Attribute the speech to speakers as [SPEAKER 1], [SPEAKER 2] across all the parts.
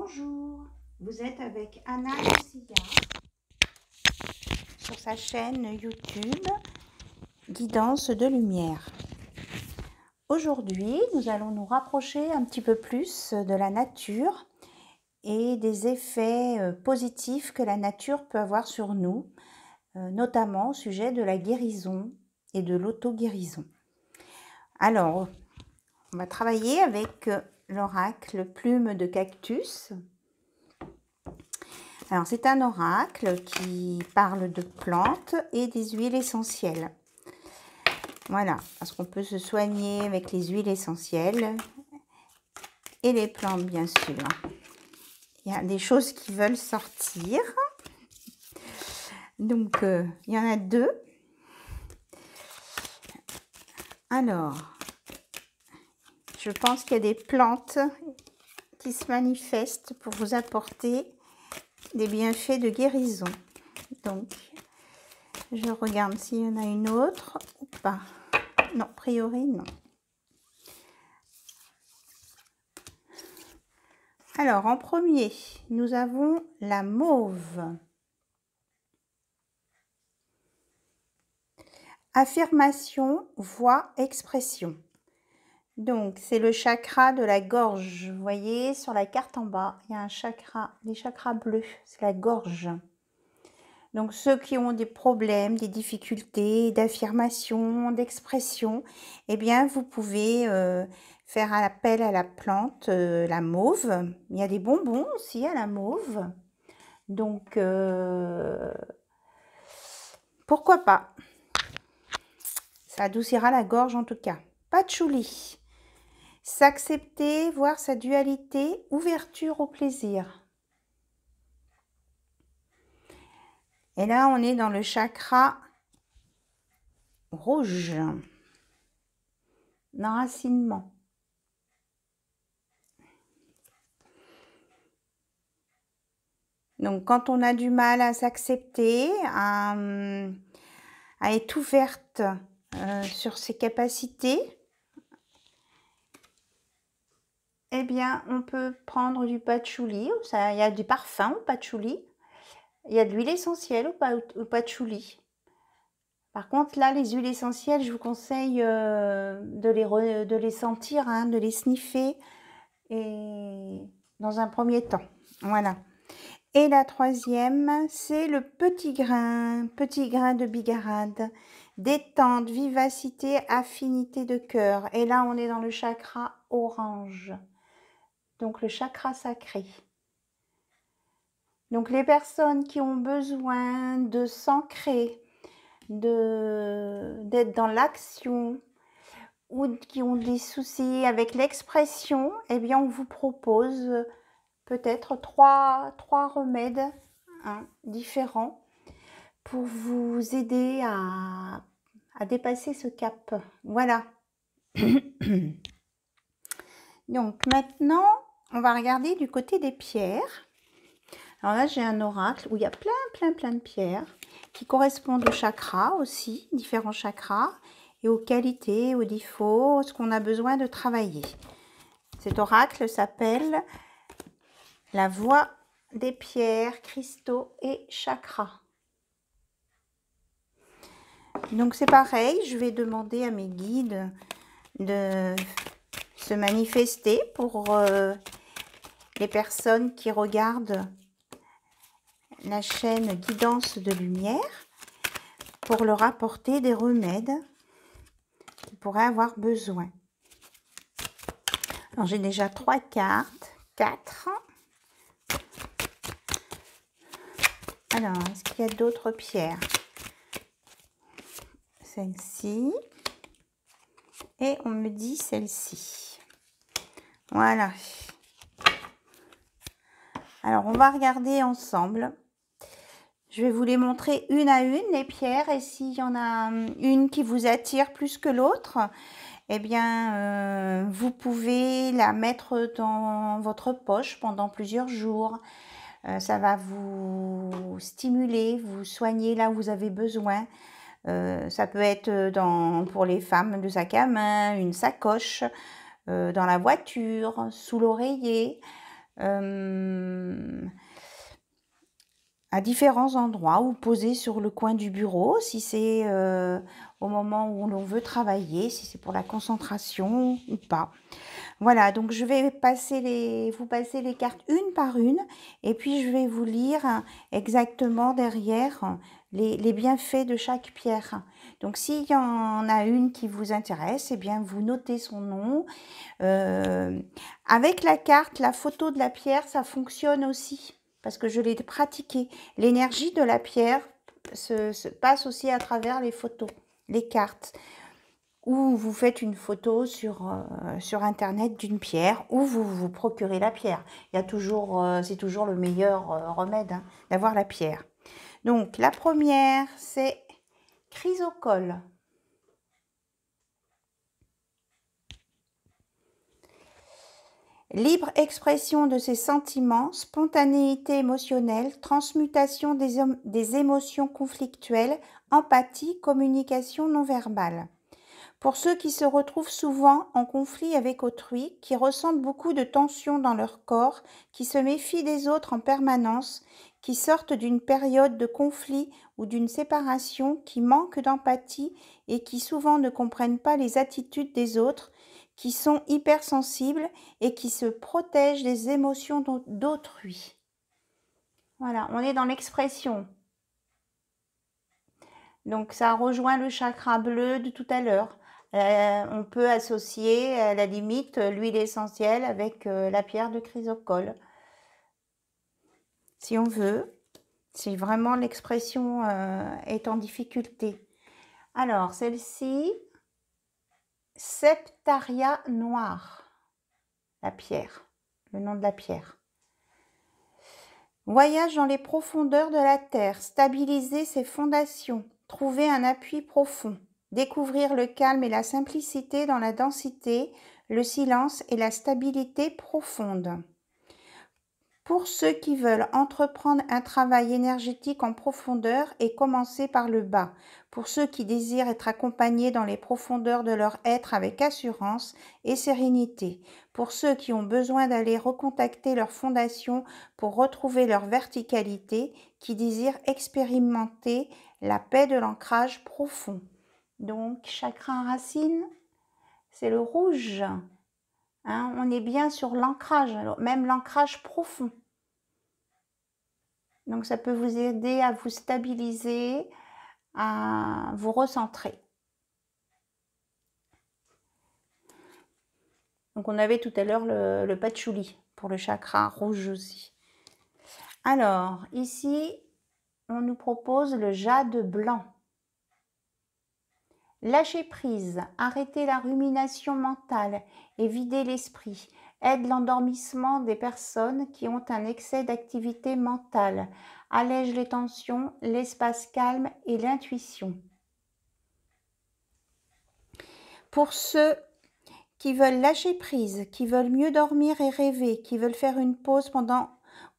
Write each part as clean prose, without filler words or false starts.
[SPEAKER 1] Bonjour, vous êtes avec Anna Lucia sur sa chaîne YouTube Guidance de lumière. Aujourd'hui, nous allons nous rapprocher un petit peu plus de la nature et des effets positifs que la nature peut avoir sur nous, notamment au sujet de la guérison et de l'auto-guérison. Alors, on va travailler avec l'oracle Plume de Cactus. Alors, c'est un oracle qui parle de plantes et des huiles essentielles. Voilà, parce qu'on peut se soigner avec les huiles essentielles et les plantes, bien sûr. Il y a des choses qui veulent sortir. Donc, il y en a deux. Alors, je pense qu'il y a des plantes qui se manifestent pour vous apporter des bienfaits de guérison. Donc, je regarde s'il y en a une autre ou pas. Non, a priori, non. Alors, en premier, nous avons la mauve. Affirmation, voix, expression. Donc, c'est le chakra de la gorge. Vous voyez, sur la carte en bas, il y a un chakra, les chakras bleus, c'est la gorge. Donc, ceux qui ont des problèmes, des difficultés d'affirmation, d'expression, eh bien, vous pouvez faire appel à la plante, la mauve. Il y a des bonbons aussi à la mauve. Donc, pourquoi pas? Ça adoucira la gorge en tout cas. Patchouli. S'accepter, voir sa dualité, ouverture au plaisir. Et là, on est dans le chakra rouge. L'enracinement. Donc, quand on a du mal à s'accepter, à être ouverte sur ses capacités, eh bien, on peut prendre du patchouli. Il y a du parfum au patchouli. Il y a de l'huile essentielle au patchouli. Par contre, là, les huiles essentielles, je vous conseille de les sentir, hein, de les sniffer et dans un premier temps. Voilà. Et la troisième, c'est le petit grain de bigarade. Détente, vivacité, affinité de cœur. Et là, on est dans le chakra orange. Donc, le chakra sacré. Donc, les personnes qui ont besoin de s'ancrer, d'être dans l'action ou qui ont des soucis avec l'expression, eh bien, on vous propose peut-être trois remèdes différents pour vous aider à dépasser ce cap. Voilà. Donc maintenant, on va regarder du côté des pierres. Alors là, j'ai un oracle où il y a plein de pierres qui correspondent aux chakras aussi, différents chakras, et aux qualités, aux défauts, ce qu'on a besoin de travailler. Cet oracle s'appelle la voix des pierres, cristaux et chakras. Donc c'est pareil, je vais demander à mes guides de se manifester pour les personnes qui regardent la chaîne Guidance de lumière pour leur apporter des remèdes qu'ils pourraient avoir besoin. Alors j'ai déjà 3 cartes, 4. Alors, est-ce qu'il y a d'autres pierres? Celle-ci. Et on me dit celle-ci. Voilà. Alors, on va regarder ensemble. Je vais vous les montrer une à une, les pierres. Et s'il y en a une qui vous attire plus que l'autre, eh bien, vous pouvez la mettre dans votre poche pendant plusieurs jours. Ça va vous stimuler, vous soigner là où vous avez besoin. Ça peut être pour les femmes, le sac à main, une sacoche, dans la voiture, sous l'oreiller. à différents endroits ou poser sur le coin du bureau si c'est au moment où l'on veut travailler, si c'est pour la concentration ou pas. Voilà, donc je vais vous passer les cartes une par une et puis je vais vous lire exactement derrière les bienfaits de chaque pierre. Donc s'il y en a une qui vous intéresse, eh bien vous notez son nom. Avec la carte, la photo de la pierre, ça fonctionne aussi parce que je l'ai pratiqué. L'énergie de la pierre se passe aussi à travers les photos, les cartes. Ou vous faites une photo sur internet d'une pierre, ou vous vous procurez la pierre. Il y a toujours, c'est toujours le meilleur remède hein, d'avoir la pierre. Donc la première, c'est chrysocole. Libre expression de ses sentiments, spontanéité émotionnelle, transmutation des émotions conflictuelles, empathie, communication non verbale. Pour ceux qui se retrouvent souvent en conflit avec autrui, qui ressentent beaucoup de tension dans leur corps, qui se méfient des autres en permanence, qui sortent d'une période de conflit ou d'une séparation, qui manquent d'empathie et qui souvent ne comprennent pas les attitudes des autres, qui sont hypersensibles et qui se protègent des émotions d'autrui. Voilà, on est dans l'expression. Donc ça rejoint le chakra bleu de tout à l'heure. On peut associer à la limite l'huile essentielle avec la pierre de chrysocole. Si on veut, si vraiment l'expression est en difficulté. Alors, celle-ci, Septaria noir, la pierre, le nom de la pierre. Voyage dans les profondeurs de la terre, stabiliser ses fondations, trouver un appui profond. Découvrir le calme et la simplicité dans la densité, le silence et la stabilité profonde. Pour ceux qui veulent entreprendre un travail énergétique en profondeur et commencer par le bas. Pour ceux qui désirent être accompagnés dans les profondeurs de leur être avec assurance et sérénité. Pour ceux qui ont besoin d'aller recontacter leur fondation pour retrouver leur verticalité, qui désirent expérimenter la paix de l'ancrage profond. Donc, chakra racine, c'est le rouge. Hein, on est bien sur l'ancrage, même l'ancrage profond. Donc, ça peut vous aider à vous stabiliser, à vous recentrer. Donc, on avait tout à l'heure le patchouli pour le chakra rouge aussi. Alors, ici, on nous propose le jade blanc. Lâcher prise, arrêter la rumination mentale et vider l'esprit aide l'endormissement des personnes qui ont un excès d'activité mentale, allège les tensions, l'espace calme et l'intuition. Pour ceux qui veulent lâcher prise, qui veulent mieux dormir et rêver, qui veulent faire une pause pendant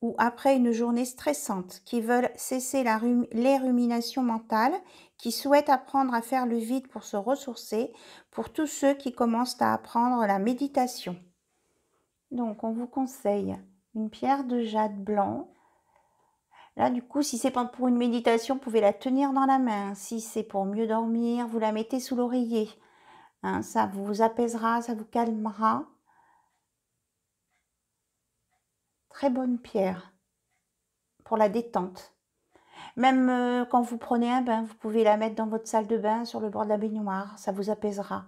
[SPEAKER 1] ou après une journée stressante, qui veulent cesser les ruminations mentales, qui souhaitent apprendre à faire le vide pour se ressourcer, pour tous ceux qui commencent à apprendre la méditation. Donc, on vous conseille une pierre de jade blanc. Là, du coup, si c'est pas pour une méditation, vous pouvez la tenir dans la main. Si c'est pour mieux dormir, vous la mettez sous l'oreiller. Hein, ça vous apaisera, ça vous calmera. Très bonne pierre pour la détente. Même quand vous prenez un bain, vous pouvez la mettre dans votre salle de bain sur le bord de la baignoire, ça vous apaisera.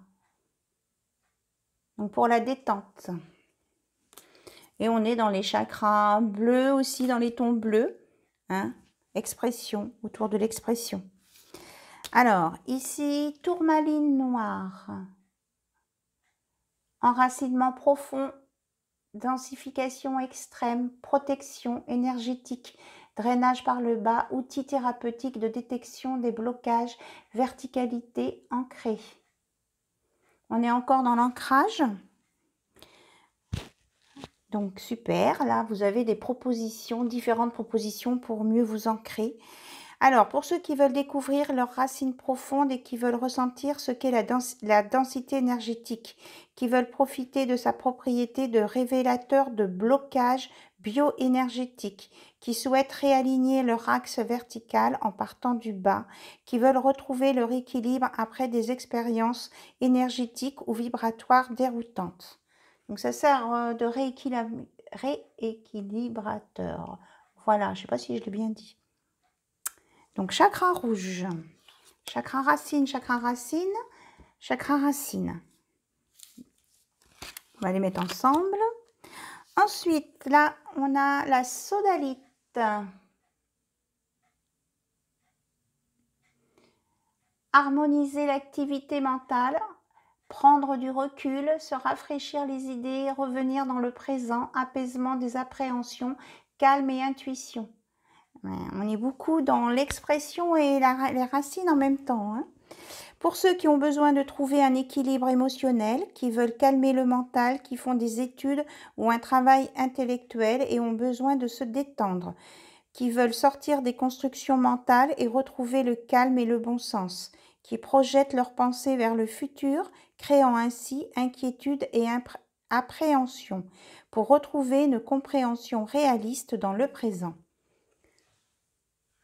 [SPEAKER 1] Donc pour la détente. Et on est dans les chakras bleus aussi, dans les tons bleus. Hein, expression, autour de l'expression. Alors, ici, tourmaline noire. Enracinement profond, densification extrême, protection énergétique, drainage par le bas, outils thérapeutiques de détection des blocages, verticalité ancrée. On est encore dans l'ancrage. Donc super, là vous avez des propositions, différentes propositions pour mieux vous ancrer. Alors, pour ceux qui veulent découvrir leurs racines profondes et qui veulent ressentir ce qu'est la densité énergétique, qui veulent profiter de sa propriété de révélateur de blocage, bioénergétiques, qui souhaitent réaligner leur axe vertical en partant du bas, qui veulent retrouver leur équilibre après des expériences énergétiques ou vibratoires déroutantes. Donc ça sert de rééquilibrateur. Voilà, je ne sais pas si je l'ai bien dit. Donc chakra rouge, chakra racine, chakra racine, chakra racine. On va les mettre ensemble. Ensuite, là, on a la sodalite. Harmoniser l'activité mentale, prendre du recul, se rafraîchir les idées, revenir dans le présent, apaisement des appréhensions, calme et intuition. Ouais, on est beaucoup dans l'expression et les racines en même temps, hein. Pour ceux qui ont besoin de trouver un équilibre émotionnel, qui veulent calmer le mental, qui font des études ou un travail intellectuel et ont besoin de se détendre, qui veulent sortir des constructions mentales et retrouver le calme et le bon sens, qui projettent leurs pensées vers le futur, créant ainsi inquiétude et appréhension, pour retrouver une compréhension réaliste dans le présent.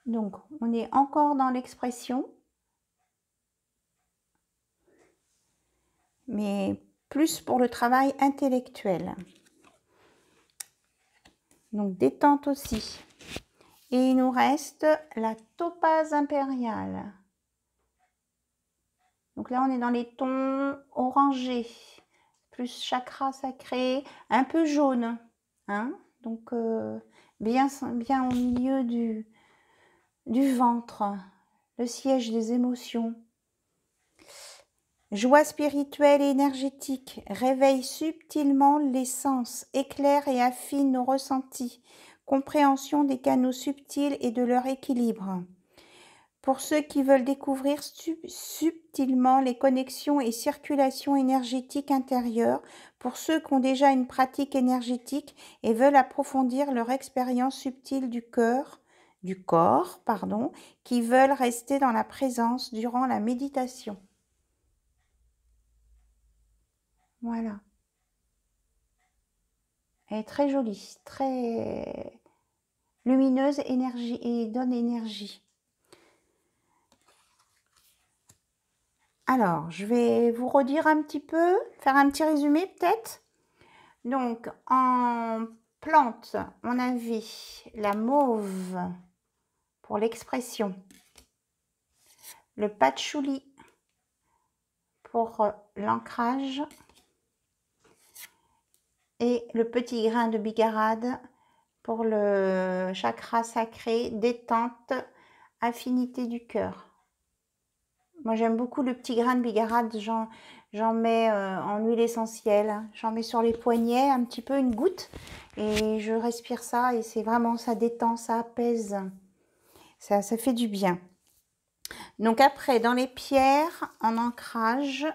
[SPEAKER 1] Donc, on est encore dans l'expression, mais plus pour le travail intellectuel. Donc, détente aussi. Et il nous reste la topaze impériale. Donc là, on est dans les tons orangés, plus chakra sacré, un peu jaune, hein. Donc bien au milieu du ventre, le siège des émotions. Joie spirituelle et énergétique, réveille subtilement les sens, éclaire et affine nos ressentis, compréhension des canaux subtils et de leur équilibre. Pour ceux qui veulent découvrir subtilement les connexions et circulations énergétiques intérieures, pour ceux qui ont déjà une pratique énergétique et veulent approfondir leur expérience subtile du corps, qui veulent rester dans la présence durant la méditation. Voilà. Elle est très jolie, très lumineuse énergie et donne énergie. Alors, je vais vous redire un petit peu, faire un petit résumé peut-être. Donc, en plante, on avait la mauve pour l'expression, le patchouli pour l'ancrage et le petit grain de bigarade pour le chakra sacré, détente, affinité du cœur. Moi, j'aime beaucoup le petit grain de bigarade, j'en mets en huile essentielle, j'en mets sur les poignets, un petit peu, une goutte, et je respire ça, et c'est vraiment, ça détend, ça apaise, ça fait du bien. Donc après, dans les pierres, en ancrage,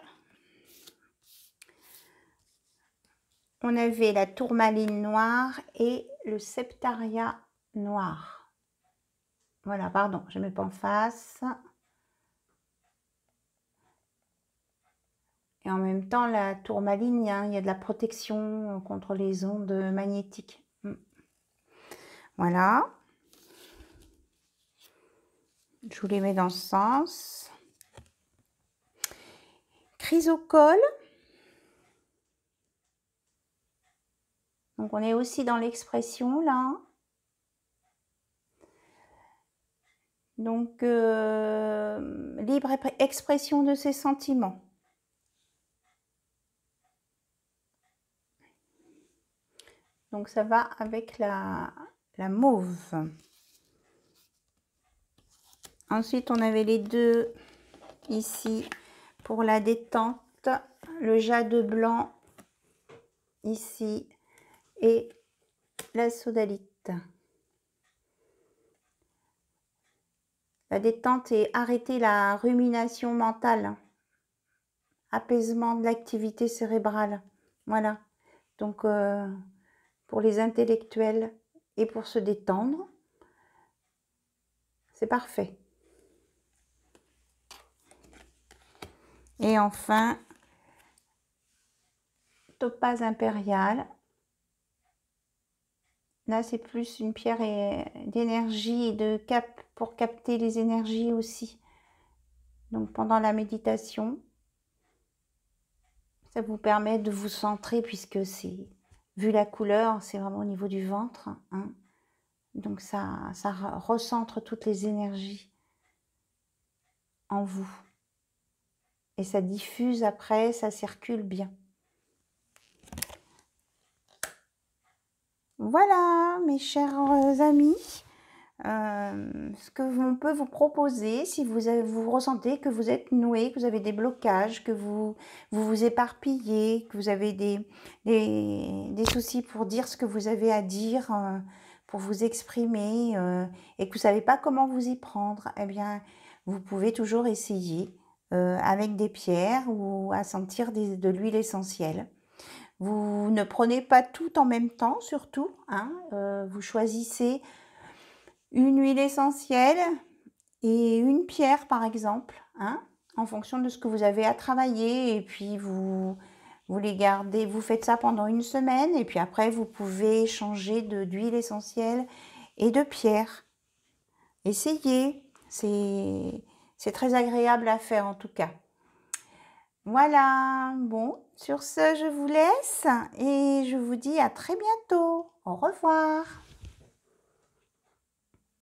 [SPEAKER 1] on avait la tourmaline noire et le septaria noir. Voilà, pardon, je ne mets pas en face. Et en même temps, la tourmaline, il y a de la protection contre les ondes magnétiques. Voilà. Je vous les mets dans ce sens. Chrysocole. Donc, on est aussi dans l'expression, là. Donc, libre expression de ses sentiments. Donc, ça va avec la mauve. Ensuite, on avait les deux ici pour la détente. Le jade blanc ici et la sodalite. La détente et arrêter la rumination mentale. Apaisement de l'activité cérébrale. Voilà. Donc, pour les intellectuels et pour se détendre, c'est parfait. Et enfin, topaze impériale, Là, c'est plus une pierre d'énergie et pour capter les énergies aussi. Donc, pendant la méditation, ça vous permet de vous centrer puisque c'est, vu la couleur, c'est vraiment au niveau du ventre, hein. Donc, ça recentre toutes les énergies en vous. Et ça diffuse après, ça circule bien. Voilà, mes chers amis, ce que l'on peut vous proposer si vous ressentez que vous êtes noué, que vous avez des blocages, que vous éparpillez, que vous avez des soucis pour dire ce que vous avez à dire, pour vous exprimer, et que vous ne savez pas comment vous y prendre, eh bien, vous pouvez toujours essayer avec des pierres ou à sentir de l'huile essentielle. Vous ne prenez pas tout en même temps, surtout, hein. Vous choisissez une huile essentielle et une pierre, par exemple, hein, en fonction de ce que vous avez à travailler. Et puis, vous les gardez, vous faites ça pendant une semaine. Et puis après, vous pouvez changer d'huile essentielle et de pierre. Essayez. C'est très agréable à faire, en tout cas. Voilà, bon, sur ce, je vous laisse et je vous dis à très bientôt. Au revoir.